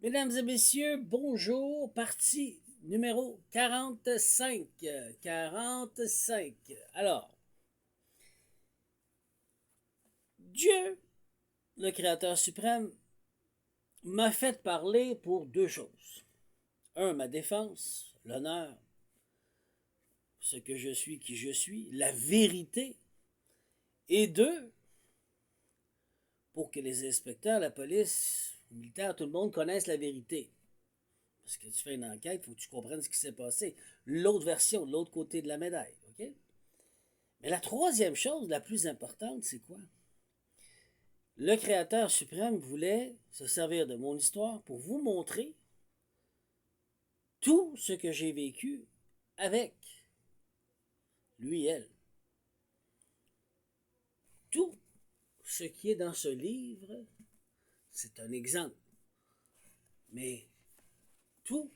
Mesdames et messieurs, bonjour, partie numéro 45. 45. Alors, Dieu, le Créateur suprême, m'a fait parler pour deux choses. Un, ma défense, l'honneur, ce que je suis, qui je suis, la vérité. Et deux, pour que les inspecteurs, la police, les militaires, tout le monde connaisse la vérité. Parce que tu fais une enquête, il faut que tu comprennes ce qui s'est passé. L'autre version, l'autre côté de la médaille. OK? Mais la troisième chose, la plus importante, c'est quoi? Le Créateur suprême voulait se servir de mon histoire pour vous montrer tout ce que j'ai vécu avec lui, elle. Tout ce qui est dans ce livre, c'est un exemple. Mais tout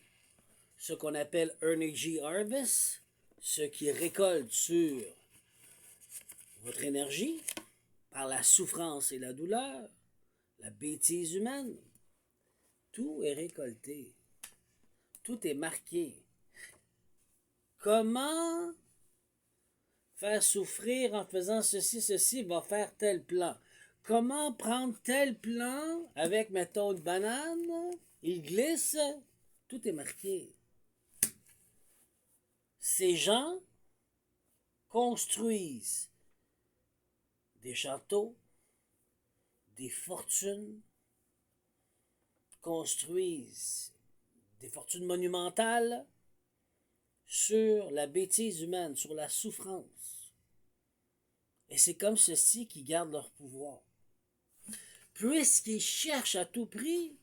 ce qu'on appelle Energy Harvest, ce qui récolte sur votre énergie, par la souffrance et la douleur, la bêtise humaine, tout est récolté. Tout est marqué. Comment faire souffrir en faisant ceci va faire tel plan. Comment prendre tel plan avec, mettons, une banane, il glisse, tout est marqué. Ces gens construisent des châteaux, des fortunes, construisent des fortunes monumentales sur la bêtise humaine, sur la souffrance. Et c'est comme ceci qu'ils gardent leur pouvoir. Puisqu'ils cherchent à tout prix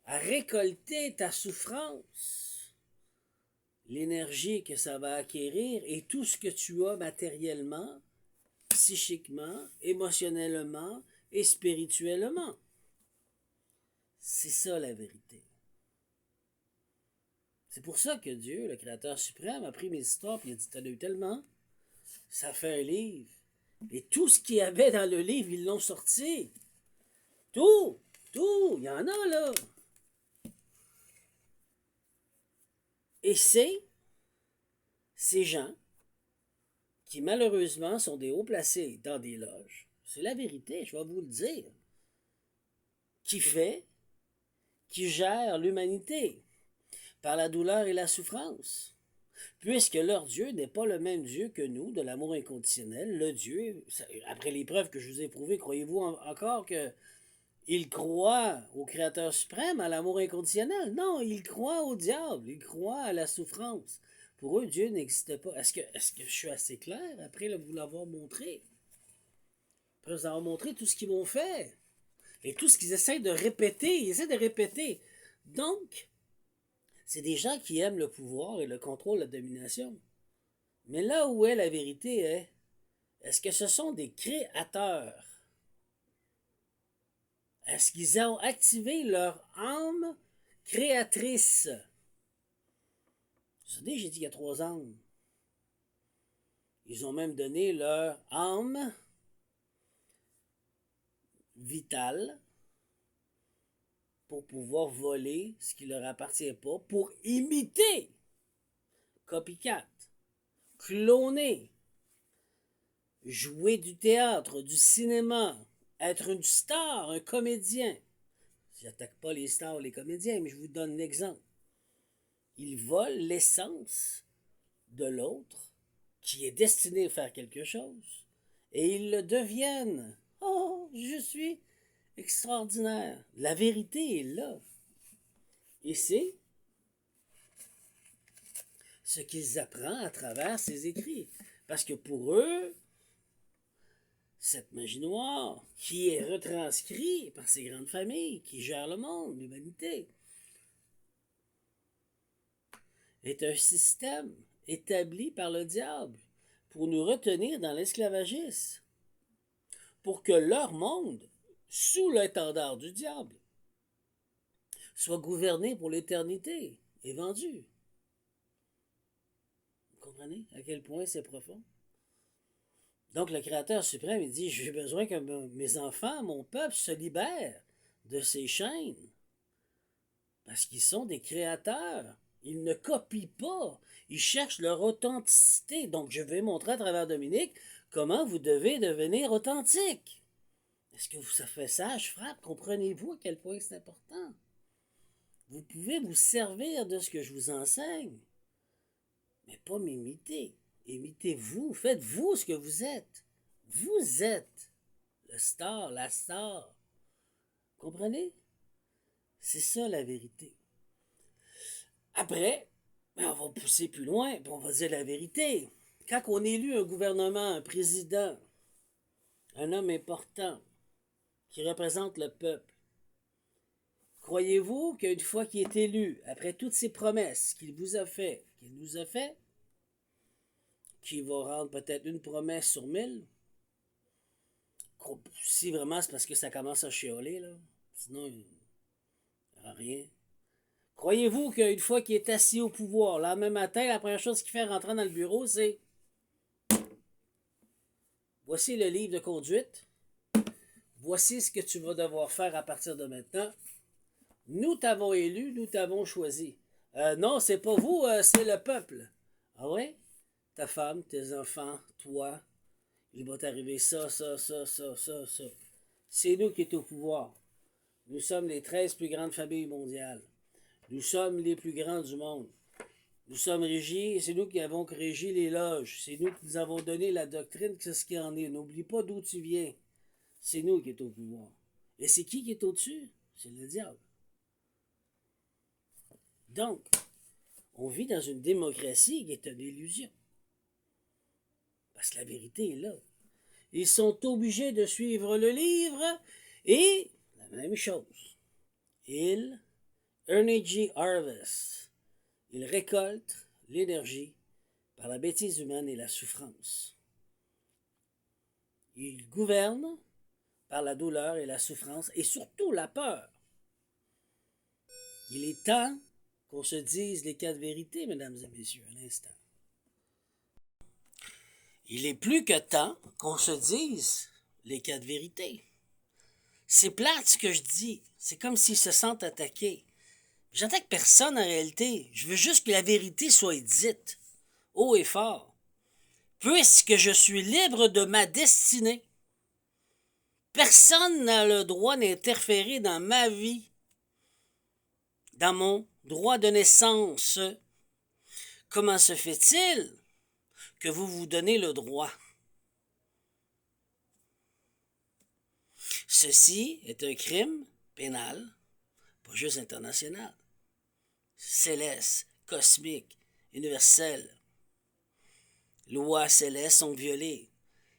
à récolter ta souffrance, l'énergie que ça va acquérir et tout ce que tu as matériellement, psychiquement, émotionnellement et spirituellement. C'est ça la vérité. C'est pour ça que Dieu, le Créateur suprême, a pris mes histoires et il a dit, t'en as eu tellement, ça fait un livre. Et tout ce qu'il y avait dans le livre, ils l'ont sorti. Tout, tout, il y en a là. Et c'est ces gens qui malheureusement sont des hauts placés dans des loges, c'est la vérité, je vais vous le dire, qui fait, qui gère l'humanité par la douleur et la souffrance. Puisque leur Dieu n'est pas le même Dieu que nous, de l'amour inconditionnel, le Dieu, après les preuves que je vous ai prouvées, croyez-vous encore que il croit au Créateur suprême, à l'amour inconditionnel? Non, il croit au diable, il croit à la souffrance. Pour eux, Dieu n'existe pas. Est-ce que je suis assez clair après vous l'avoir montré? Après vous avoir montré tout ce qu'ils m'ont fait. Et tout ce qu'ils essaient de répéter, ils essaient de répéter. Donc, c'est des gens qui aiment le pouvoir et le contrôle, la domination. Mais là où est la vérité est-ce que ce sont des créateurs? Est-ce qu'ils ont activé leur âme créatrice? Vous savez, j'ai dit qu'il y a trois âmes. Ils ont même donné leur âme vitale pour pouvoir voler ce qui leur appartient pas, pour imiter, copycat, cloner, jouer du théâtre, du cinéma, être une star, un comédien. J'attaque pas les stars, les comédiens, mais je vous donne l'exemple. Ils volent l'essence de l'autre qui est destiné à faire quelque chose et ils le deviennent. Oh, je suis extraordinaire. La vérité est là. Et c'est ce qu'ils apprennent à travers ces écrits. Parce que pour eux, cette magie noire, qui est retranscrite par ces grandes familles qui gèrent le monde, l'humanité, est un système établi par le diable pour nous retenir dans l'esclavagisme, pour que leur monde, sous l'étendard du diable, soit gouverné pour l'éternité et vendu. Vous comprenez à quel point c'est profond? Donc le Créateur suprême, il dit, j'ai besoin que mes enfants, mon peuple, se libèrent de ces chaînes Parce qu'ils sont des créateurs. Ils ne copient pas. Ils cherchent leur authenticité. Donc, je vais montrer à travers Dominique comment vous devez devenir authentique. Est-ce que ça fait ça, je frappe? Comprenez-vous à quel point c'est important? Vous pouvez vous servir de ce que je vous enseigne, mais pas m'imiter. Imitez-vous, faites-vous ce que vous êtes. Vous êtes le star, la star. Comprenez? C'est ça la vérité. Après, on va pousser plus loin, puis on va dire la vérité. Quand on élit un gouvernement, un président, un homme important qui représente le peuple, croyez-vous qu'une fois qu'il est élu, après toutes ces promesses qu'il vous a fait, qu'il nous a fait, qu'il va rendre peut-être une promesse sur 1000, si vraiment c'est parce que ça commence à chialer, là, sinon il n'y aura rien. Croyez-vous qu'une fois qu'il est assis au pouvoir, le lendemain matin, la première chose qu'il fait en rentrant dans le bureau, c'est voici le livre de conduite, voici ce que tu vas devoir faire à partir de maintenant. Nous t'avons élu, nous t'avons choisi. Non, c'est pas vous, c'est le peuple. Ah ouais? Ta femme, tes enfants, toi, il va t'arriver ça. C'est nous qui sommes au pouvoir. Nous sommes les 13 plus grandes familles mondiales. Nous sommes les plus grands du monde. Nous sommes régis, c'est nous qui avons régi les loges. C'est nous qui nous avons donné la doctrine, c'est ce qu'il en est. N'oublie pas d'où tu viens. C'est nous qui sommes au pouvoir. Et c'est qui est au-dessus? C'est le diable. Donc, on vit dans une démocratie qui est une illusion. Parce que la vérité est là. Ils sont obligés de suivre le livre et la même chose. Energy Harvest. Ils récoltent l'énergie par la bêtise humaine et la souffrance. Ils gouvernent par la douleur et la souffrance et surtout la peur. Il est temps qu'on se dise les quatre vérités, mesdames et messieurs, un instant. Il est plus que temps qu'on se dise les quatre vérités. C'est plate ce que je dis. C'est comme s'ils se sentent attaqués. J'attaque personne en réalité. Je veux juste que la vérité soit dite, haut et fort. Puisque je suis libre de ma destinée, personne n'a le droit d'interférer dans ma vie, dans mon droit de naissance. Comment se fait-il que vous vous donnez le droit? Ceci est un crime pénal, pas juste international, céleste, cosmique, universel. Lois célestes sont violées.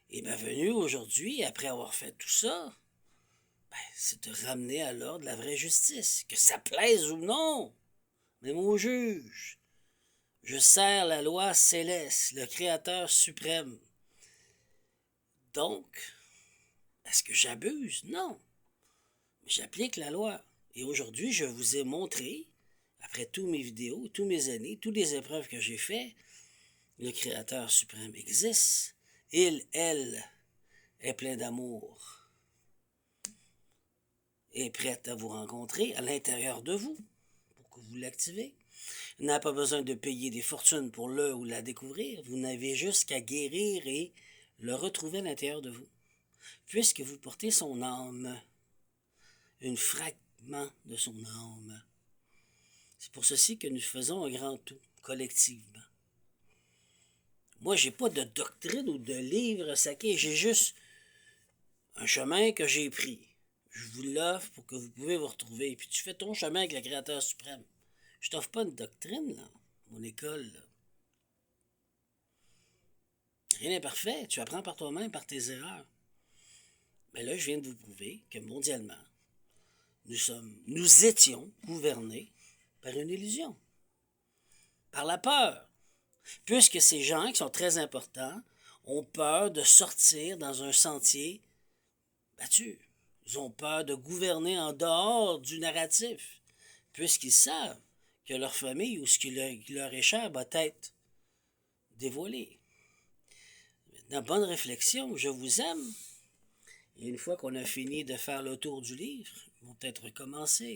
Et ma venue aujourd'hui, après avoir fait tout ça, c'est de ramener à l'ordre la vraie justice, que ça plaise ou non. Même au juge, je sers la loi céleste, le Créateur suprême. Donc, est-ce que j'abuse? Non. Mais j'applique la loi. Et aujourd'hui, je vous ai montré, après toutes mes vidéos, toutes mes années, toutes les épreuves que j'ai faites, le Créateur suprême existe. Il, elle, est plein d'amour. Est prête à vous rencontrer à l'intérieur de vous pour que vous l'activez. Il n'a pas besoin de payer des fortunes pour le ou la découvrir. Vous n'avez juste qu'à guérir et le retrouver à l'intérieur de vous. Puisque vous portez son âme, un fragment de son âme. C'est pour ceci que nous faisons un grand tout, collectivement. Moi, j'ai pas de doctrine ou de livre sacré, j'ai juste un chemin que j'ai pris. Je vous l'offre pour que vous pouvez vous retrouver. Puis tu fais ton chemin avec le Créateur suprême. Je t'offre pas une doctrine, là, mon école. Là. Rien n'est parfait. Tu apprends par toi-même, par tes erreurs. Mais là, je viens de vous prouver que mondialement, nous étions gouvernés par une illusion. Par la peur. Puisque ces gens qui sont très importants ont peur de sortir dans un sentier battu. Ils ont peur de gouverner en dehors du narratif, puisqu'ils savent que leur famille ou ce qui leur est cher va être dévoilé. Maintenant, bonne réflexion, je vous aime. Et une fois qu'on a fini de faire le tour du livre, ils vont peut-être recommencer.